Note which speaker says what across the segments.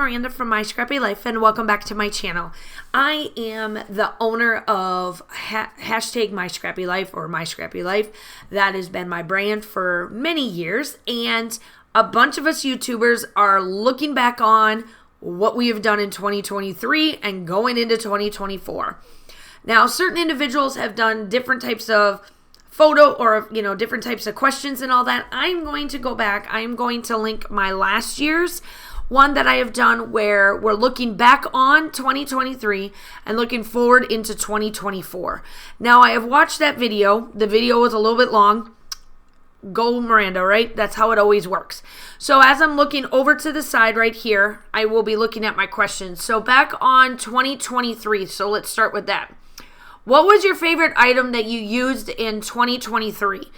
Speaker 1: Miranda from My Scrappy Life, and welcome back to my channel. I am the owner of hashtag My Scrappy Life or My Scrappy Life. That has been my brand for many years, and a bunch of us YouTubers are looking back on what we have done in 2023 and going into 2024. Now, certain individuals have done different types of photo or, different types of questions and all that. I'm going to go back. I'm going to link my last year's one that I have done where we're looking back on 2023 and looking forward into 2024. Now, I have watched that video. The video was a little bit long. Go Miranda, right? That's how it always works. So as I'm looking over to the side right here, I will be looking at my questions. So back on 2023, so let's start with that. What was your favorite item that you used in 2023?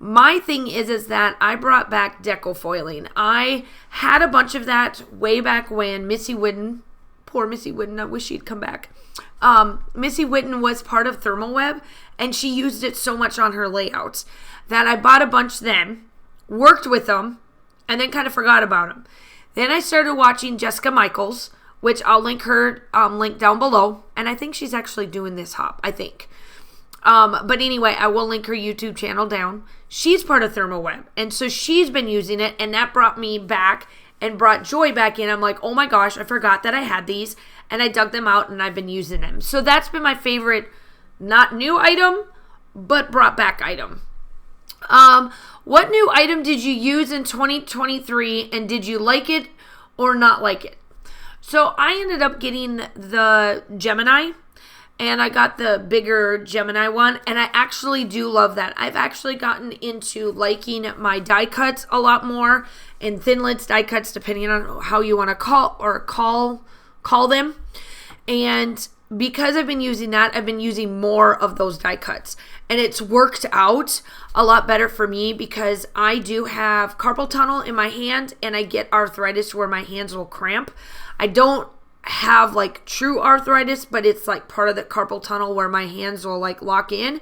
Speaker 1: My thing is that I brought back deco foiling. I had a bunch of that way back when Missy Whitten, poor Missy Whitten, I wish she'd come back. Missy Whitten was part of Thermal Web, and she used it so much on her layouts that I bought a bunch then, worked with them, and then kind of forgot about them. Then I started watching Jessica Michaels, which I'll link her link down below. And I think she's actually doing this hop, I think. But anyway, I will link her YouTube channel down. She's part of Thermal Web. And so she's been using it. And that brought me back and brought joy back in. I'm like, oh my gosh, I forgot that I had these. And I dug them out and I've been using them. So that's been my favorite, not new item, but brought back item. What new item did you use in 2023? And did you like it or not like it? So I ended up getting the Gemini, and I got the bigger Gemini one, and I actually do love that. I've actually gotten into liking my die cuts a lot more, and Thinlits die cuts, depending on how you want to call them. And because I've been using that, I've been using more of those die cuts, and it's worked out a lot better for me because I do have carpal tunnel in my hand, and I get arthritis where my hands will cramp. I don't have like true arthritis, but it's like part of the carpal tunnel where my hands will like lock in,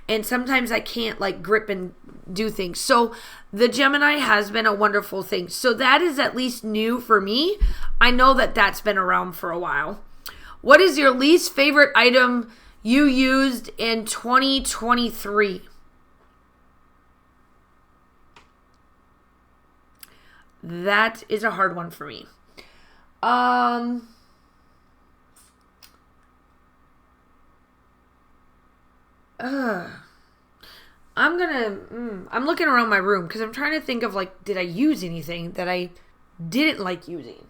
Speaker 1: and sometimes I can't like grip and do things. So the Gemini has been a wonderful thing. So that is at least new for me. I know that that's been around for a while. What is your least favorite item you used in 2023? That is a hard one for me. I'm looking around my room because I'm trying to think of like, did I use anything that I didn't like using?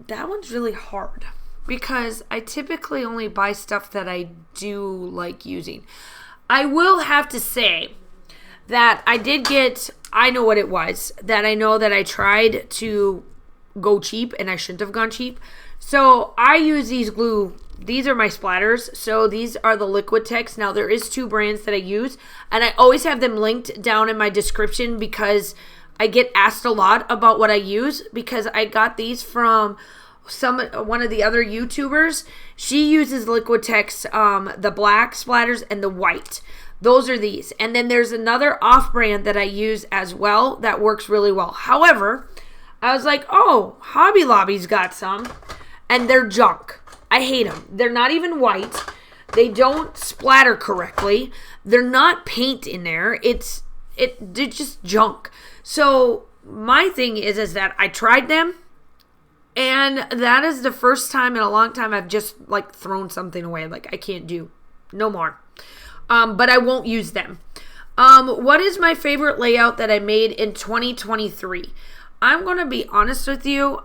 Speaker 1: That one's really hard because I typically only buy stuff that I do like using. I will have to say that I did get, I know what it was, that I know that I tried to go cheap and I shouldn't have gone cheap. So I use these glue. These are my splatters. So these are the Liquitex. Now there is two brands that I use, and I always have them linked down in my description because I get asked a lot about what I use because I got these from one of the other YouTubers. She uses Liquitex, the black splatters and the white. Those are these. And then there's another off-brand that I use as well that works really well. However, I was like, oh, Hobby Lobby's got some, and they're junk. I hate them. They're not even white. They don't splatter correctly. They're not paint in there. They're just junk. So my thing is that I tried them, and that is the first time in a long time I've just like thrown something away. Like I can't do no more. But I won't use them. What is my favorite layout that I made in 2023? I'm going to be honest with you.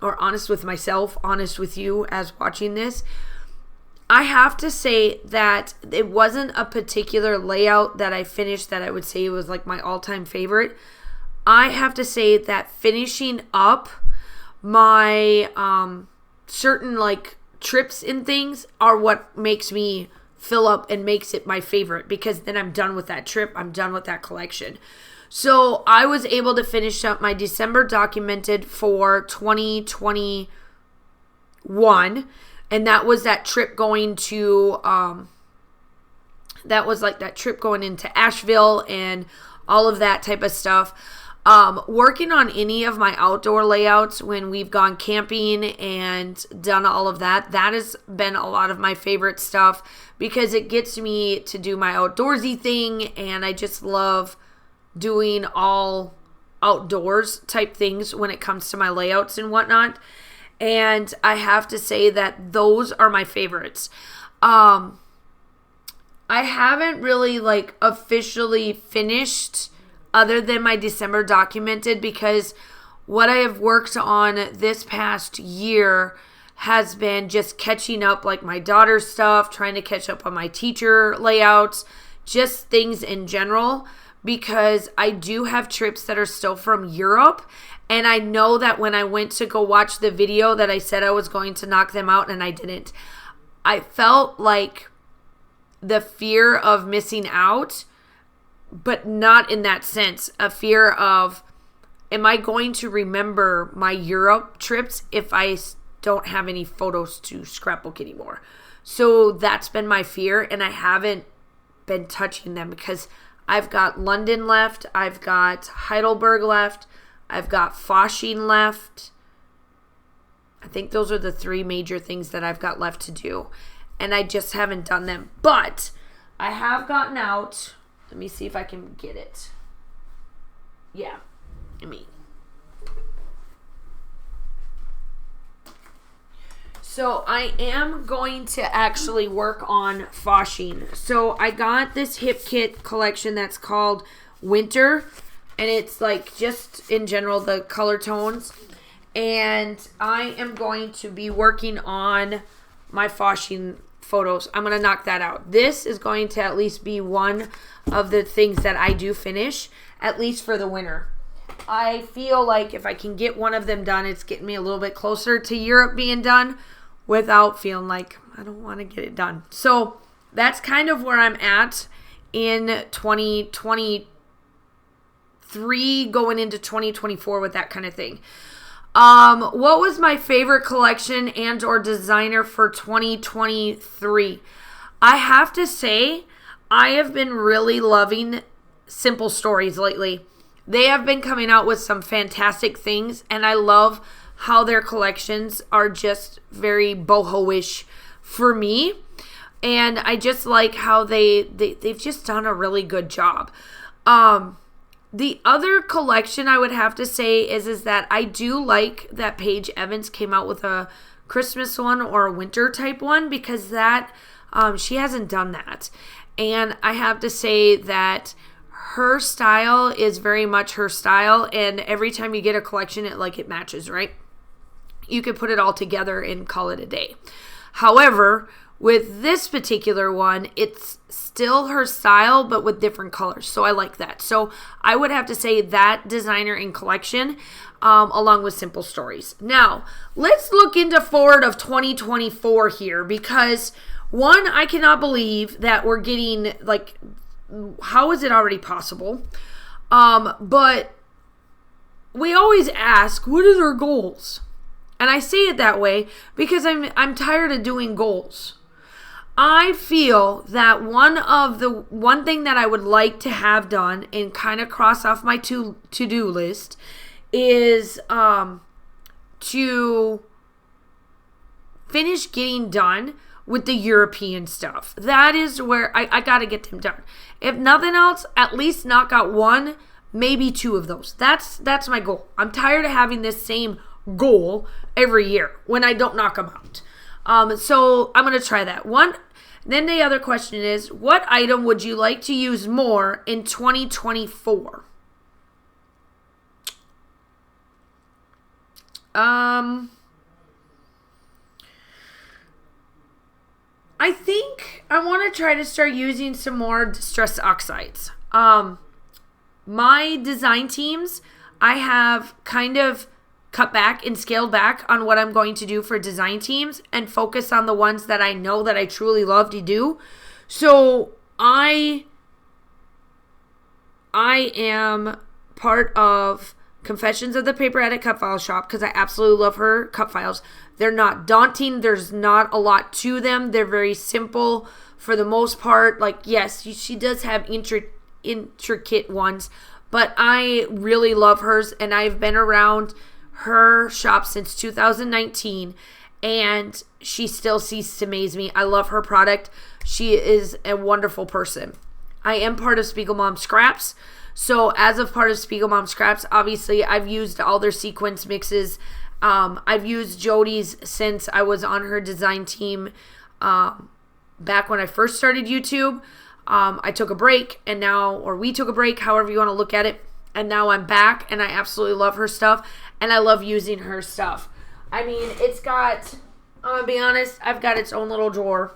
Speaker 1: Honest with myself, honest with you as watching this. I have to say that it wasn't a particular layout that I finished that I would say was like my all-time favorite. I have to say that finishing up my certain like trips and things are what makes me fill up and makes it my favorite, because then I'm done with that trip. I'm done with that collection. So I was able to finish up my December documented for 2021, and that was that trip going to That was like that trip going into Asheville and all of that type of stuff. Working on any of my outdoor layouts when we've gone camping and done all of that, that has been a lot of my favorite stuff because it gets me to do my outdoorsy thing, and I just love doing all outdoors type things when it comes to my layouts and whatnot. And I have to say that those are my favorites. I haven't really like officially finished other than my December documented, because what I have worked on this past year has been just catching up, like my daughter's stuff, trying to catch up on my teacher layouts, just things in general, because I do have trips that are still from Europe. And I know that when I went to go watch the video that I said I was going to knock them out and I didn't, I felt like the fear of missing out, but not in that sense. A fear of, am I going to remember my Europe trips if I don't have any photos to scrapbook anymore? So that's been my fear, and I haven't been touching them because I've got London left, I've got Heidelberg left, I've got Flushing left. I think those are the 3 major things that I've got left to do, and I just haven't done them. But I have gotten out. Let me see if I can get it. Yeah, So I am going to actually work on Flushing. So I got this hip kit collection that's called Winter, and it's like just in general the color tones. And I am going to be working on my Flushing photos. I'm going to knock that out. This is going to at least be one of the things that I do finish, at least for the winter. I feel like if I can get one of them done, it's getting me a little bit closer to Europe being done without feeling like I don't want to get it done. So that's kind of where I'm at in 2023 going into 2024 with that kind of thing. What was my favorite collection and or designer for 2023? I have to say, I have been really loving Simple Stories lately. They have been coming out with some fantastic things, and I love how their collections are just very boho-ish for me. And I just like how they've just done a really good job. The other collection I would have to say is that I do like that Paige Evans came out with a Christmas one or a winter type one, because that she hasn't done that. And I have to say that her style is very much her style, and every time you get a collection, it matches, right? You could put it all together and call it a day. However, with this particular one, it's still her style, but with different colors. So I like that. So I would have to say that designer and collection, along with Simple Stories. Now, let's look into forward of 2024 here, because one, I cannot believe that we're getting, how is it already possible? But we always ask, what are our goals? And I say it that way because I'm tired of doing goals. I feel that one thing that I would like to have done and kind of cross off my to-do list is to finish getting done with the European stuff. That is where I got to get them done. If nothing else, at least knock out 1, maybe 2 of those. That's my goal. I'm tired of having this same goal every year when I don't knock them out. So I'm going to try that one. Then the other question is, what item would you like to use more in 2024? I think I want to try to start using some more distress oxides. My design teams, I have kind of cut back and scaled back on what I'm going to do for design teams and focus on the ones that I know that I truly love to do. So I am part of Confessions of the Paper Edit Cut File Shop because I absolutely love her cut files. They're not daunting. There's not a lot to them. They're very simple for the most part. Like, yes, she does have intricate ones, but I really love hers, and I've been around her shop since 2019, and she still ceases to amaze me. I love her product. She is a wonderful person. I am part of Spiegel Mom Scraps. So as of part of Spiegel Mom Scraps, obviously I've used all their sequence mixes. I've used Jody's since I was on her design team back when I first started YouTube. I took a break, and now, or we took a break, however you want to look at it, and now I'm back, and I absolutely love her stuff, and I love using her stuff. I mean, it's got, I'm going to be honest, I've got its own little drawer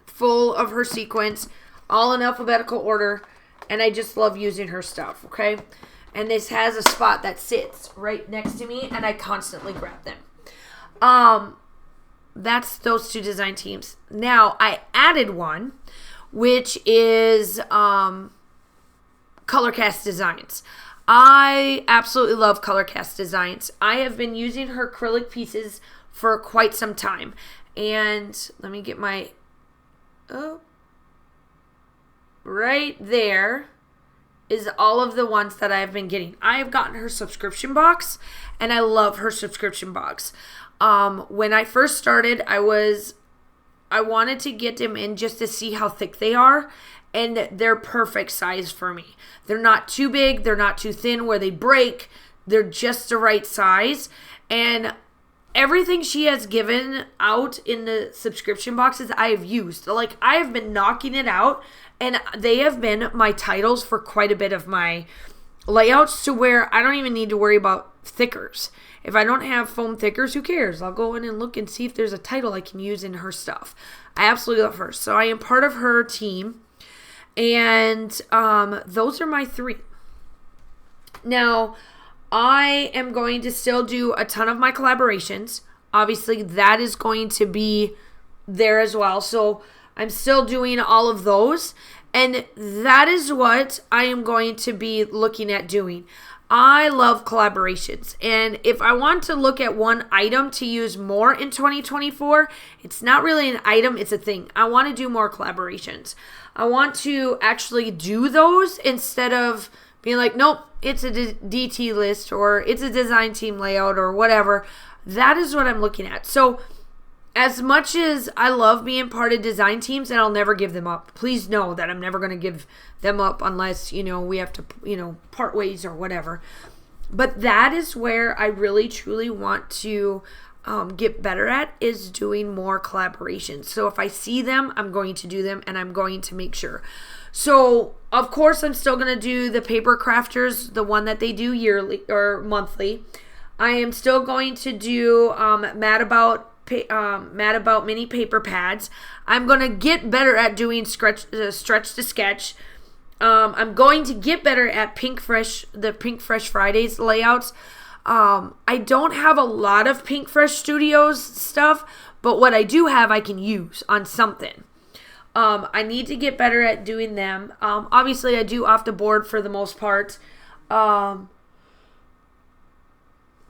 Speaker 1: full of her sequence, all in alphabetical order, and I just love using her stuff, okay? And this has a spot that sits right next to me, and I constantly grab them. That's those two design teams. Now, I added one, which is Colorcast Designs. I absolutely love Colorcast Designs. I have been using her acrylic pieces for quite some time. And let me get my... Oh. Right there is all of the ones that I've been getting. I have gotten her subscription box, and I love her subscription box. When I first started, I wanted to get them in just to see how thick they are, and they're perfect size for me. They're not too big, they're not too thin where they break. They're just the right size, and everything she has given out in the subscription boxes I have used. Like, I have been knocking it out, and they have been my titles for quite a bit of my layouts, to where I don't even need to worry about thickers. If I don't have foam thickers, who cares? I'll go in and look and see if there's a title I can use in her stuff. I absolutely love her. So I am part of her team, and those are my three. Now, I am going to still do a ton of my collaborations. Obviously, that is going to be there as well. So I'm still doing all of those, and that is what I am going to be looking at doing. I love collaborations, and if I want to look at one item to use more in 2024, it's not really an item, it's a thing. I want to do more collaborations. I want to actually do those instead of being like, nope, it's a DT list, or it's a design team layout, or whatever. That is what I'm looking at. So as much as I love being part of design teams, and I'll never give them up, please know that I'm never going to give them up unless, we have to, part ways or whatever. But that is where I really, truly want to get better at, is doing more collaborations. So if I see them, I'm going to do them, and I'm going to make sure. So, of course, I'm still going to do the Paper Crafters, the one that they do yearly or monthly. I am still going to do Mad About mini paper pads. I'm going to get better at doing stretch to sketch. I'm going to get better at the Pink Fresh Fridays layouts. I don't have a lot of Pink Fresh Studios stuff, but what I do have, I can use on something. I need to get better at doing them. Obviously, I do off the board for the most part. And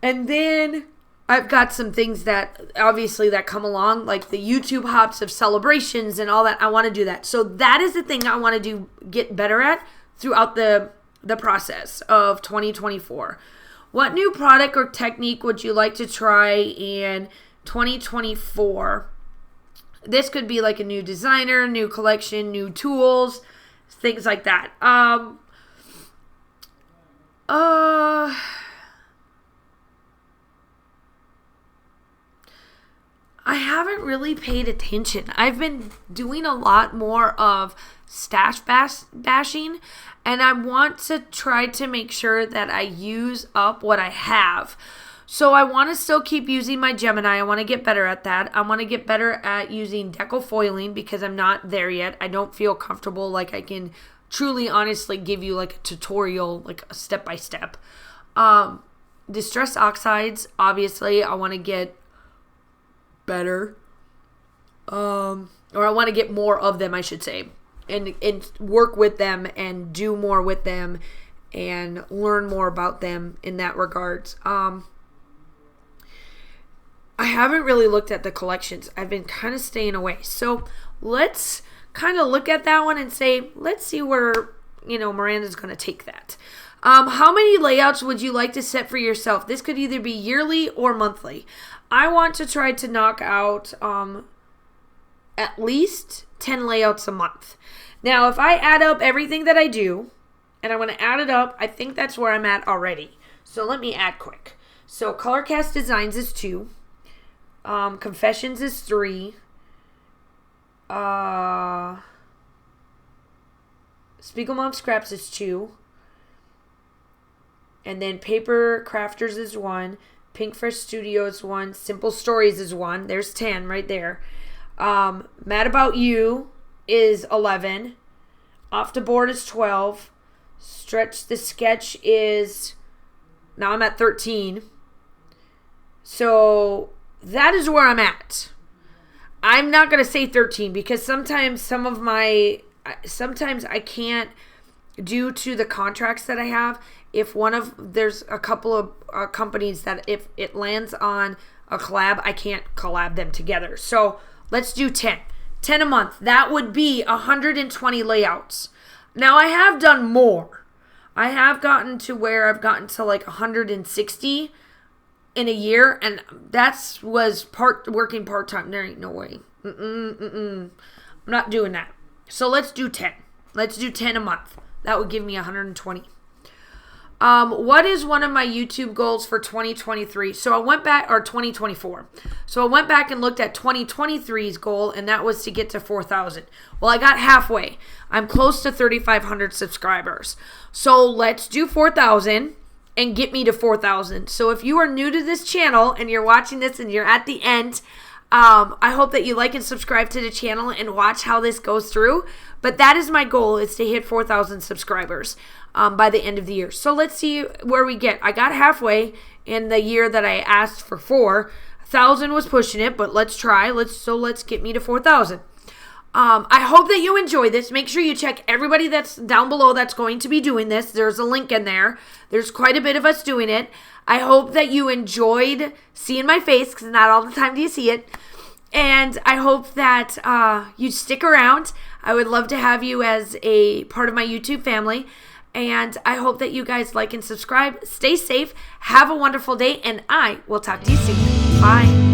Speaker 1: then I've got some things that obviously that come along, like the YouTube hops of celebrations and all that. I want to do that. So that is the thing I want to get better at throughout the process of 2024. What new product or technique would you like to try in 2024? This could be like a new designer, new collection, new tools, things like that. I haven't really paid attention. I've been doing a lot more of stash bashing, and I want to try to make sure that I use up what I have. So I want to still keep using my Gemini. I want to get better at that. I want to get better at using deco foiling, because I'm not there yet. I don't feel comfortable like I can truly, honestly give you like a tutorial, like a step-by-step. Distress oxides, obviously, I want to get better. Or I want to get more of them, I should say. And work with them and do more with them and learn more about them in that regards. I haven't really looked at the collections. I've been kind of staying away. So let's kind of look at that one and say, let's see where, Miranda's going to take that. How many layouts would you like to set for yourself? This could either be yearly or monthly. I want to try to knock out at least 10 layouts a month. Now, if I add up everything that I do, and I want to add it up, I think that's where I'm at already. So let me add quick. So Colorcast Designs is 2. Confessions is 3. Spiegelmom Scraps is 2. And then Paper Crafters is 1. Pinkfresh Studio is 1. Simple Stories is 1. There's 10 right there. Mad About You is 11. Off the Board is 12. Stretch the Sketch is... Now I'm at 13. So that is where I'm at. I'm not going to say 13 because sometimes I can't, due to the contracts that I have, there's a couple of companies that if it lands on a collab, I can't collab them together. So let's do 10. 10 a month. That would be 120 layouts. Now I have done more. I have gotten to where I've gotten to like 160 in a year, and that was working part-time. There ain't no way. I'm not doing that. So let's do 10. Let's do 10 a month. That would give me 120. What is one of my YouTube goals for 2023? So I went back, or 2024. So I went back and looked at 2023's goal, and that was to get to 4,000. Well, I got halfway. I'm close to 3,500 subscribers. So let's do 4,000 and get me to 4,000. So if you are new to this channel and you're watching this and you're at the end, I hope that you like and subscribe to the channel and watch how this goes through. But that is my goal, is to hit 4,000 subscribers by the end of the year. So let's see where we get. I got halfway in the year that I asked for 4,000 was pushing it, but let's try. Let's get me to 4,000. I hope that you enjoy this. Make sure you check everybody that's down below that's going to be doing this. There's a link in there. There's quite a bit of us doing it. I hope that you enjoyed seeing my face, because not all the time do you see it. And I hope that you stick around. I would love to have you as a part of my YouTube family. And I hope that you guys like and subscribe. Stay safe. Have a wonderful day. And I will talk to you soon. Bye.